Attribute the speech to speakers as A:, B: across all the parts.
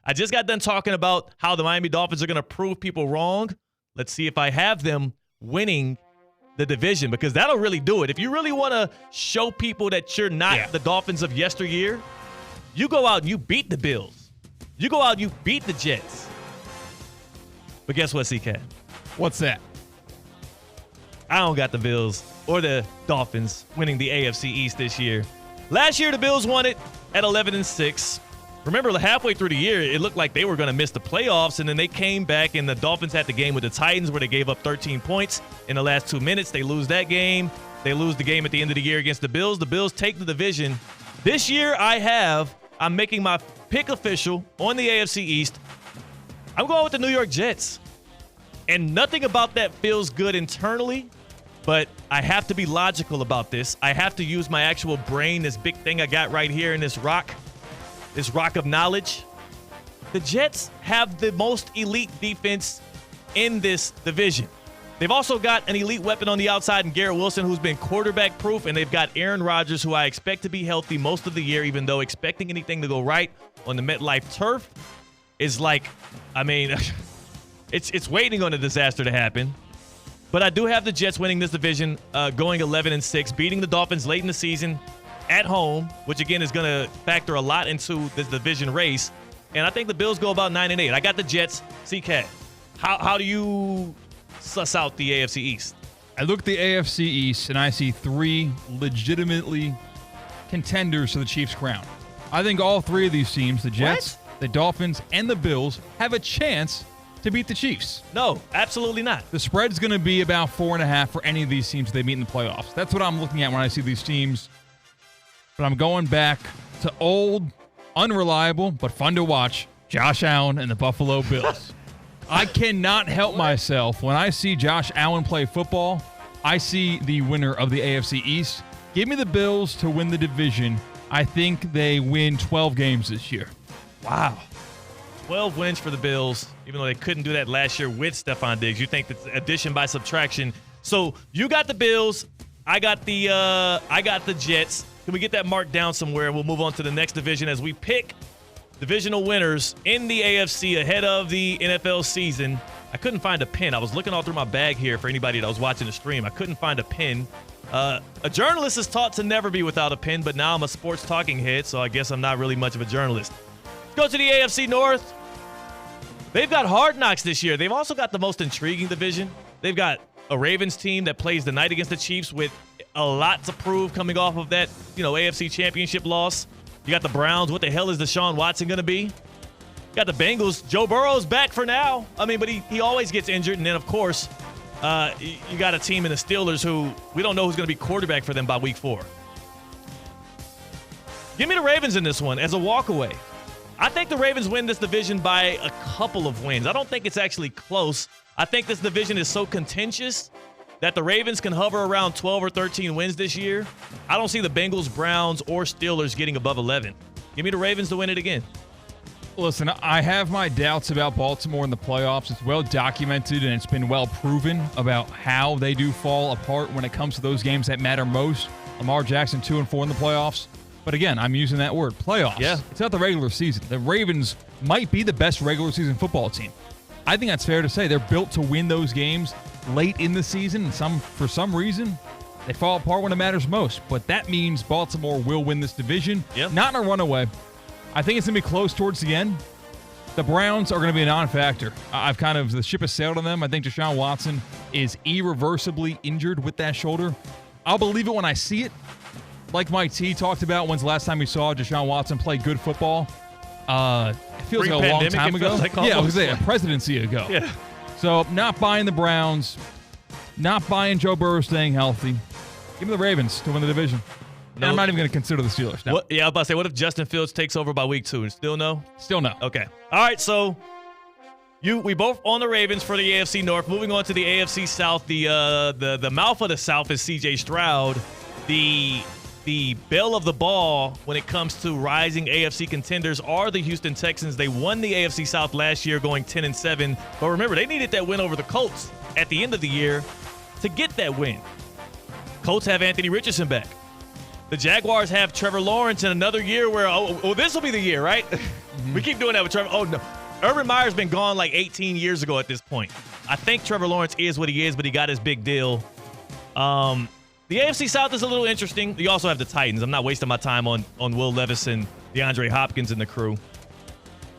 A: I just got done talking about how the Miami Dolphins are going to prove people wrong. Let's see if I have them winning the division, because that'll really do it. If you really want to show people that you're not the Dolphins of yesteryear, you go out and you beat the Bills. You go out and you beat the Jets. But guess what, C-Katt?
B: What's that?
A: I don't got the Bills or the Dolphins winning the AFC East this year. Last year, the Bills won it at 11-6. Remember, halfway through the year, it looked like they were going to miss the playoffs, and then they came back, and the Dolphins had the game with the Titans where they gave up 13 points in the last 2 minutes. They lose that game. They lose the game at the end of the year against the Bills. The Bills take the division. This year, I'm making my pick official on the AFC East. I'm going with the New York Jets. And nothing about that feels good internally, but I have to be logical about this. I have to use my actual brain, this big thing I got right here in this rock of knowledge. The Jets have the most elite defense in this division. They've also got an elite weapon on the outside in Garrett Wilson, who's been quarterback proof, and they've got Aaron Rodgers, who I expect to be healthy most of the year, even though expecting anything to go right on the MetLife turf is like, it's waiting on a disaster to happen. But I do have the Jets winning this division, going 11-6, beating the Dolphins late in the season at home, which again is going to factor a lot into this division race. And I think the Bills go about 9-8. I got the Jets. C-Katt, how do you suss out the AFC East?
B: I look at the AFC East and I see three legitimately contenders to the Chiefs' crown. I think all three of these teams, the Jets, the Dolphins, and the Bills, have a chance to beat the Chiefs.
A: No, absolutely not.
B: The spread's going to be about 4.5 for any of these teams they meet in the playoffs. That's what I'm looking at when I see these teams. But I'm going back to old, unreliable, but fun to watch, Josh Allen and the Buffalo Bills. I cannot help myself. When I see Josh Allen play football, I see the winner of the AFC East. Give me the Bills to win the division. I think they win 12 games this year.
A: Wow. 12 wins for the Bills, even though they couldn't do that last year with Stephon Diggs. You think that's addition by subtraction. So you got the Bills. I got the Jets. Can we get that marked down somewhere? We'll move on to the next division as we pick divisional winners in the AFC ahead of the NFL season. I couldn't find a pin. I was looking all through my bag here for anybody that was watching the stream. I couldn't find a pin. A journalist is taught to never be without a pin, but now I'm a sports talking head, so I guess I'm not really much of a journalist. Go to the AFC North. They've got hard knocks this year. They've also got the most intriguing division. They've got a Ravens team that plays tonight against the Chiefs with a lot to prove coming off of that, AFC Championship loss. You got the Browns. What the hell is Deshaun Watson going to be? You got the Bengals. Joe Burrow's back for now. But he always gets injured. And then, of course, you got a team in the Steelers who we don't know who's going to be quarterback for them by week 4. Give me the Ravens in this one as a walkaway. I think the Ravens win this division by a couple of wins. I don't think it's actually close. I think this division is so contentious that the Ravens can hover around 12 or 13 wins this year. I don't see the Bengals, Browns, or Steelers getting above 11. Give me the Ravens to win it again.
B: Listen, I have my doubts about Baltimore in the playoffs. It's well documented, and it's been well proven about how they do fall apart when it comes to those games that matter most. Lamar Jackson 2-4 in the playoffs. But again, I'm using that word, playoffs.
A: Yeah.
B: It's not the regular season. The Ravens might be the best regular season football team. I think that's fair to say. They're built to win those games late in the season. For some reason, they fall apart when it matters most. But that means Baltimore will win this division.
A: Yep.
B: Not in a runaway. I think it's going to be close towards the end. The Browns are going to be a non-factor. The ship has sailed on them. I think Deshaun Watson is irreversibly injured with that shoulder. I'll believe it when I see it. Like Mike T talked about, when's the last time we saw Deshaun Watson play good football? It feels like a long time ago. I was going to say a presidency ago.
A: Yeah.
B: So not buying the Browns, not buying Joe Burrow staying healthy. Give me the Ravens to win the division. No. And I'm not even going to consider the Steelers. No.
A: I was about to say, what if Justin Fields takes over by week 2? Still no?
B: Still no.
A: Okay. All right, so we both on the Ravens for the AFC North. Moving on to the AFC South, the mouth of the South is C.J. Stroud. The belle of the ball when it comes to rising AFC contenders are the Houston Texans. They won the AFC South last year going 10-7. But remember, they needed that win over the Colts at the end of the year to get that win. Colts have Anthony Richardson back. The Jaguars have Trevor Lawrence in another year where, this will be the year, right? We keep doing that with Trevor. Oh, no. Urban Meyer's been gone like 18 years ago at this point. I think Trevor Lawrence is what he is, but he got his big deal. The AFC South is a little interesting. You also have the Titans. I'm not wasting my time on Will Levis and DeAndre Hopkins and the crew.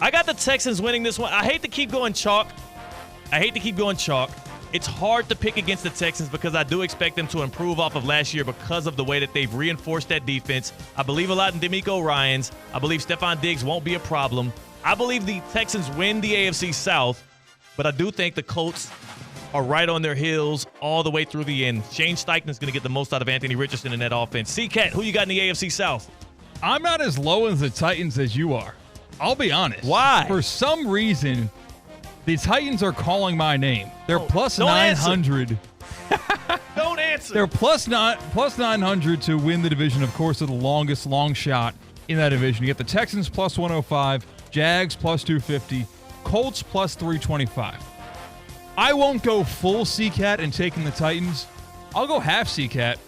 A: I got the Texans winning this one. I hate to keep going chalk. It's hard to pick against the Texans because I do expect them to improve off of last year because of the way that they've reinforced that defense. I believe a lot in D'Amico Ryans. I believe Stephon Diggs won't be a problem. I believe the Texans win the AFC South, but I do think the Colts are right on their heels all the way through the end. Shane Steichen's going to get the most out of Anthony Richardson in that offense. C-Katt, who you got in the AFC South?
B: I'm not as low as the Titans as you are. I'll be honest.
A: Why?
B: For some reason, the Titans are calling my name. They're plus 900.
A: Don't answer.
B: They're plus 900 to win the division. Of course, they're the longest long shot in that division. You get the Texans plus 105, Jags plus 250, Colts plus 325. I won't go full C-Katt and taking the Titans. I'll go half C-Katt.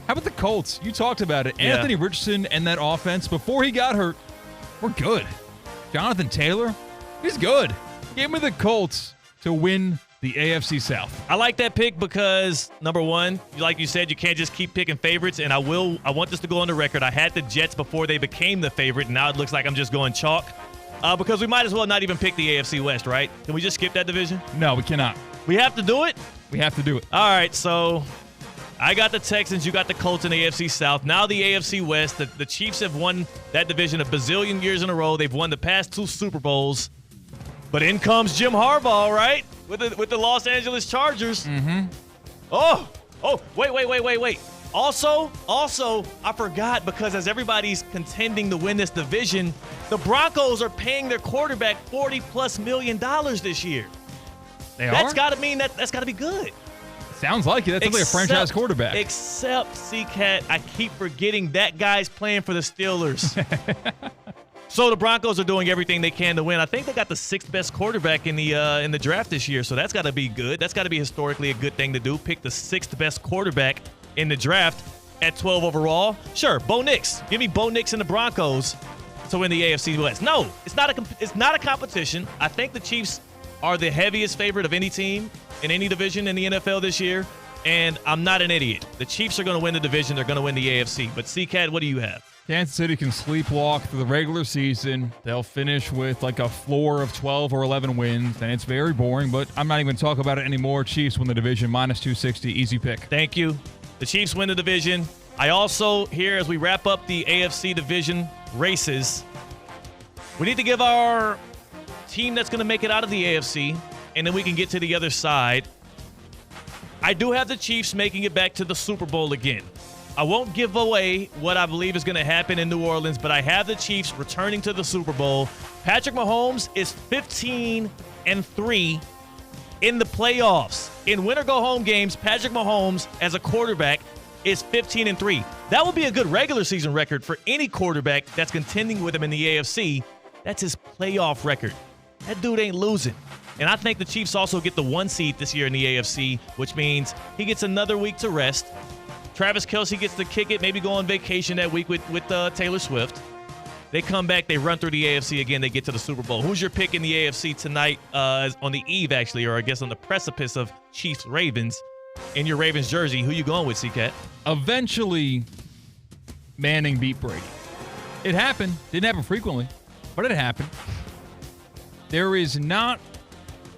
B: How about the Colts? You talked about it.
A: Yeah.
B: Anthony Richardson and that offense, before he got hurt, we're good. Jonathan Taylor, he's good. Give me the Colts to win the AFC South.
A: I like that pick because, number one, like you said, you can't just keep picking favorites, and I want this to go on the record. I had the Jets before they became the favorite, and now it looks like I'm just going chalk because we might as well not even pick the AFC West, right? Can we just skip that division?
B: No, we cannot.
A: We have to do it?
B: We have to do it.
A: All right, so I got the Texans, you got the Colts in the AFC South. Now the AFC West, the Chiefs have won that division a bazillion years in a row. They've won the past 2 Super Bowls. But in comes Jim Harbaugh, right? With the Los Angeles Chargers.
B: Mm-hmm.
A: Oh, wait. Also, I forgot because as everybody's contending to win this division, the Broncos are paying their quarterback $40+ million this year. That's got to mean that's got to be good.
B: Sounds like it. That's like a franchise quarterback.
A: Except, C-Katt, I keep forgetting that guy's playing for the Steelers. So the Broncos are doing everything they can to win. I think they got the 6th best quarterback in the draft this year, so that's got to be good. That's got to be historically a good thing to do. Pick the 6th best quarterback in the draft at 12 overall. Sure, Bo Nix. Give me Bo Nix and the Broncos to win the AFC West. No, it's not a competition. I think the Chiefs are the heaviest favorite of any team in any division in the NFL this year, and I'm not an idiot. The Chiefs are going to win the division. They're going to win the AFC. But C-Katt, what do you have?
B: Kansas City can sleepwalk through the regular season. They'll finish with like a floor of 12 or 11 wins, and it's very boring, but I'm not even going to talk about it anymore. Chiefs win the division, minus 260, easy pick.
A: Thank you. The Chiefs win the division. I also, here as we wrap up the AFC division races, we need to give our team that's going to make it out of the AFC, and then we can get to the other side. I do have the Chiefs making it back to the Super Bowl again. I won't give away what I believe is going to happen in New Orleans, but I have the Chiefs returning to the Super Bowl. Patrick Mahomes is 15-3 in the playoffs. In win-or-go-home games, Patrick Mahomes, as a quarterback, is 15-3. That would be a good regular season record for any quarterback that's contending with him in the AFC. That's his playoff record. That dude ain't losing. And I think the Chiefs also get the 1 seed this year in the AFC, which means he gets another week to rest. Travis Kelce gets to kick it, maybe go on vacation that week with Taylor Swift. They come back, they run through the AFC again, they get to the Super Bowl. Who's your pick in the AFC tonight, on the eve, actually, or I guess on the precipice of Chiefs-Ravens? In your Ravens jersey, who you going with, C-Katt?
B: Eventually, Manning beat Brady. It happened. Didn't happen frequently, but it happened. There is not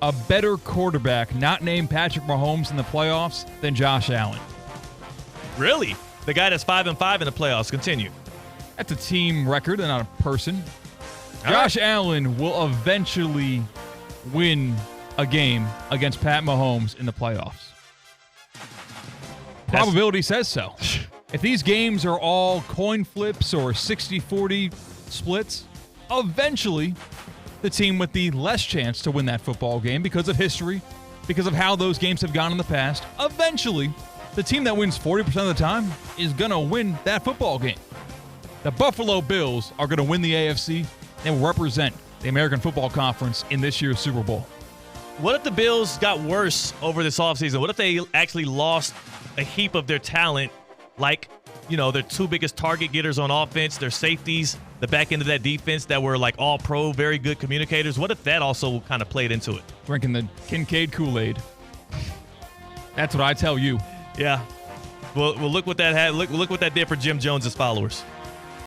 B: a better quarterback not named Patrick Mahomes in the playoffs than Josh Allen.
A: Really? The guy that's 5-5 in the playoffs. Continue.
B: That's a team record and not a person. Josh Allen will eventually win a game against Pat Mahomes in the playoffs. Probability says so. If these games are all coin flips or 60-40 splits, eventually the team with the less chance to win that football game because of history, because of how those games have gone in the past, eventually the team that wins 40% of the time is going to win that football game. The Buffalo Bills are going to win the AFC and represent the American Football Conference in this year's Super Bowl.
A: What if the Bills got worse over this offseason? What if they actually lost a heap of their talent, like their two biggest target getters on offense, their safeties, the back end of that defense that were like all pro, very good communicators. What if that also kind of played into it?
B: Drinking the Kincaid Kool-Aid. That's what I tell you.
A: Yeah. Well, look what that had. Look what that did for Jim Jones's followers.